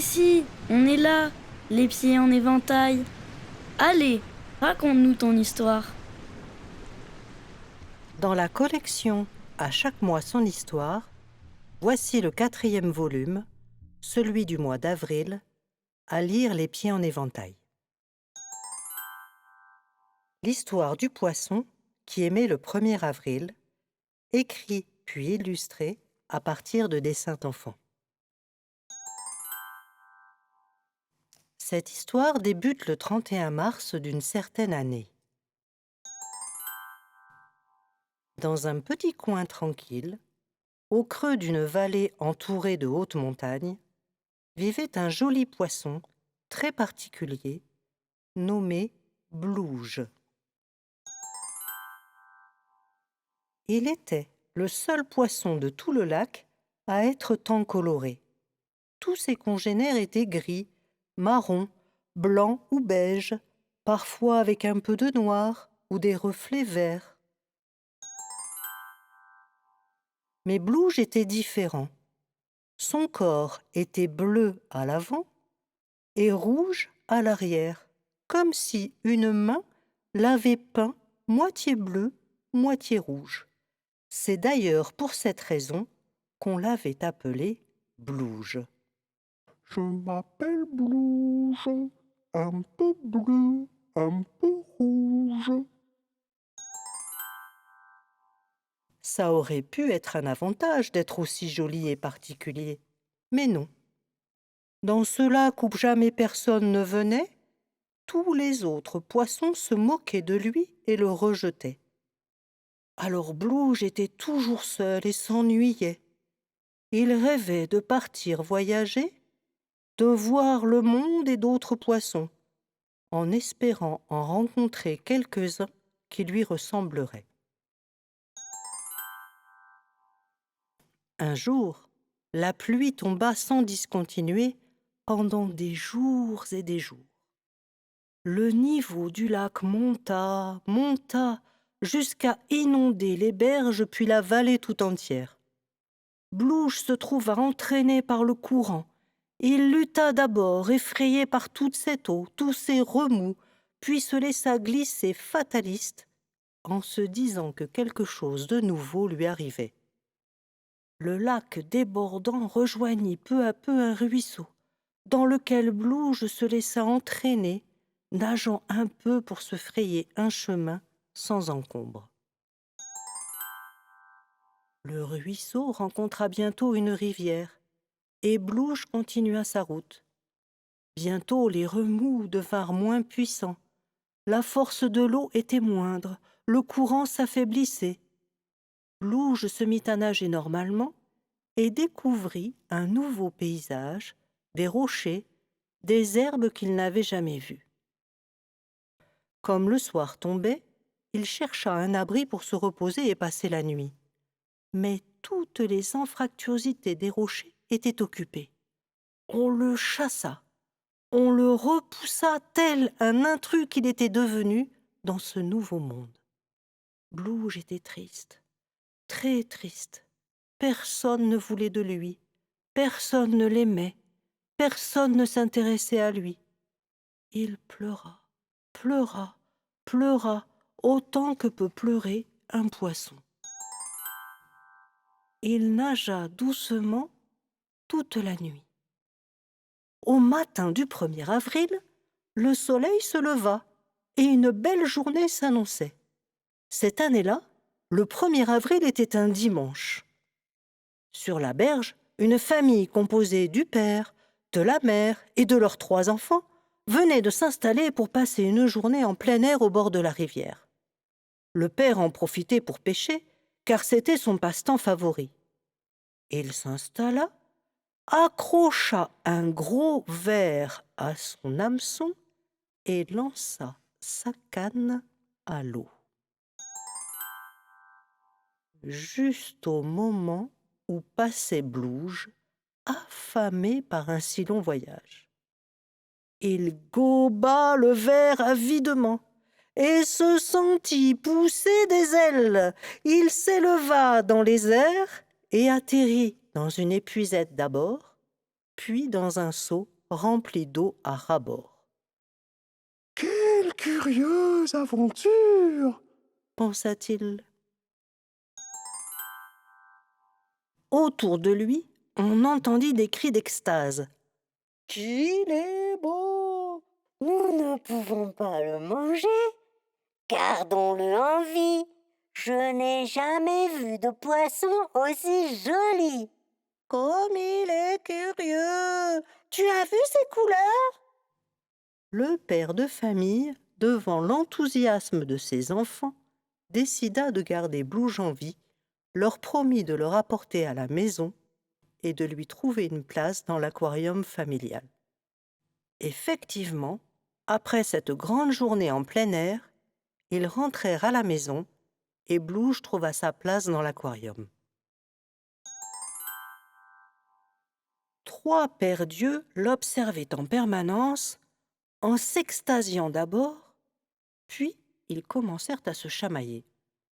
voici, on est là, les pieds en éventail. Allez, raconte-nous ton histoire. Dans la collection À chaque mois son histoire, voici le 4e volume, celui du mois d'avril, à lire les pieds en éventail. L'histoire du poisson qui aimait le 1er avril, écrit puis illustré à partir de dessins d'enfants. Cette histoire débute le 31 mars d'une certaine année. Dans un petit coin tranquille, au creux d'une vallée entourée de hautes montagnes, vivait un joli poisson très particulier, nommé Blouge. Il était le seul poisson de tout le lac à être tant coloré. Tous ses congénères étaient gris, marron, blanc ou beige, parfois avec un peu de noir ou des reflets verts. Mais Blouge était différent. Son corps était bleu à l'avant et rouge à l'arrière, comme si une main l'avait peint moitié bleu, moitié rouge. C'est d'ailleurs pour cette raison qu'on l'avait appelé Blouge. Je m'appelle Blouge, un peu bleu, un peu rouge. Ça aurait pu être un avantage d'être aussi joli et particulier, mais non. Dans ce lac où jamais personne ne venait, tous les autres poissons se moquaient de lui et le rejetaient. Alors Blouge était toujours seul et s'ennuyait. Il rêvait de partir voyager, de voir le monde et d'autres poissons, en espérant en rencontrer quelques-uns qui lui ressembleraient. Un jour, la pluie tomba sans discontinuer pendant des jours et des jours. Le niveau du lac monta, monta, jusqu'à inonder les berges puis la vallée tout entière. Blouge se trouva entraîné par le courant. Il lutta d'abord, effrayé par toute cette eau, tous ces remous, puis se laissa glisser fataliste, en se disant que quelque chose de nouveau lui arrivait. Le lac débordant rejoignit peu à peu un ruisseau, dans lequel Blouge se laissa entraîner, nageant un peu pour se frayer un chemin sans encombre. Le ruisseau rencontra bientôt une rivière, et Blouge continua sa route. Bientôt les remous devinrent moins puissants. La force de l'eau était moindre, le courant s'affaiblissait. Blouge se mit à nager normalement et découvrit un nouveau paysage, des rochers, des herbes qu'il n'avait jamais vues. Comme le soir tombait, il chercha un abri pour se reposer et passer la nuit. Mais toutes les anfractuosités des rochers étaient occupées. On le chassa, on le repoussa tel un intrus qu'il était devenu dans ce nouveau monde. Blouge était triste, très triste. Personne ne voulait de lui, personne ne l'aimait, personne ne s'intéressait à lui. Il pleura, pleura, pleura, autant que peut pleurer un poisson. Il nagea doucement toute la nuit. Au matin du 1er avril, le soleil se leva et une belle journée s'annonçait. Cette année-là, le 1er avril était un dimanche. Sur la berge, une famille composée du père, de la mère et de leurs 3 enfants venait de s'installer pour passer une journée en plein air au bord de la rivière. Le père en profitait pour pêcher, car c'était son passe-temps favori. Il s'installa, accrocha un gros ver à son hameçon et lança sa canne à l'eau. Juste au moment où passait Blouge, affamé par un si long voyage. Il goba le ver avidement et se sentit pousser des ailes. Il s'éleva dans les airs et atterrit dans une épuisette d'abord, puis dans un seau rempli d'eau à ras-bord. « Quelle curieuse aventure !» pensa-t-il. Autour de lui, on entendit des cris d'extase. « Qu'il est beau! Nous ne pouvons pas le manger. Gardons-le en vie. Je n'ai jamais vu de poisson aussi joli. Comme il est curieux! Tu as vu ses couleurs ?» Le père de famille, devant l'enthousiasme de ses enfants, décida de garder Blouge en vie, leur promit de le rapporter à la maison et de lui trouver une place dans l'aquarium familial. Effectivement, après cette grande journée en plein air, ils rentrèrent à la maison et Blouge trouva sa place dans l'aquarium. 3 pères dieux l'observaient en permanence, en s'extasiant d'abord, puis ils commencèrent à se chamailler.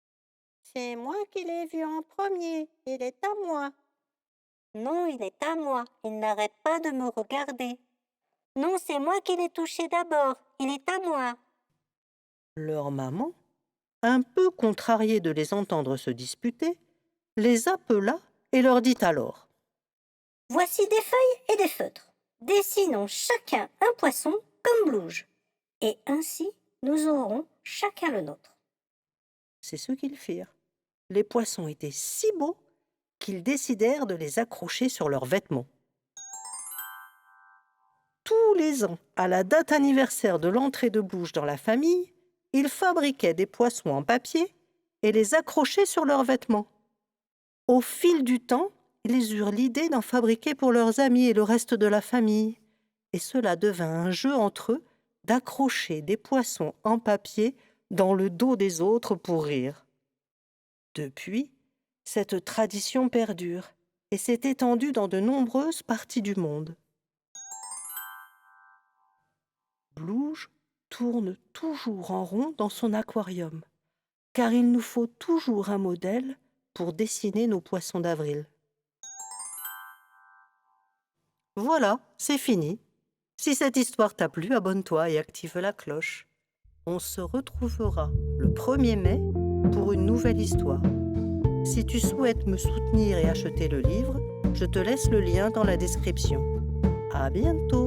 « C'est moi qui l'ai vu en premier, il est à moi. »« Non, il est à moi. Il n'arrête pas de me regarder. »« Non, c'est moi qui l'ai touché d'abord. Il est à moi. » Leur maman, un peu contrariée de les entendre se disputer, les appela et leur dit alors: « Voici des feuilles et des feutres. Dessinons chacun un poisson comme Blouge. Et ainsi, nous aurons chacun le nôtre. » C'est ce qu'ils firent. Les poissons étaient si beaux qu'ils décidèrent de les accrocher sur leurs vêtements. Tous les ans, à la date anniversaire de l'entrée de Blouge dans la famille, ils fabriquaient des poissons en papier et les accrochaient sur leurs vêtements. Au fil du temps, ils eurent l'idée d'en fabriquer pour leurs amis et le reste de la famille. Et cela devint un jeu entre eux d'accrocher des poissons en papier dans le dos des autres pour rire. Depuis, cette tradition perdure et s'est étendue dans de nombreuses parties du monde. Blouge tourne toujours en rond dans son aquarium, car il nous faut toujours un modèle pour dessiner nos poissons d'avril. Voilà, c'est fini. Si cette histoire t'a plu, abonne-toi et active la cloche. On se retrouvera le 1er mai pour une nouvelle histoire. Si tu souhaites me soutenir et acheter le livre, je te laisse le lien dans la description. À bientôt!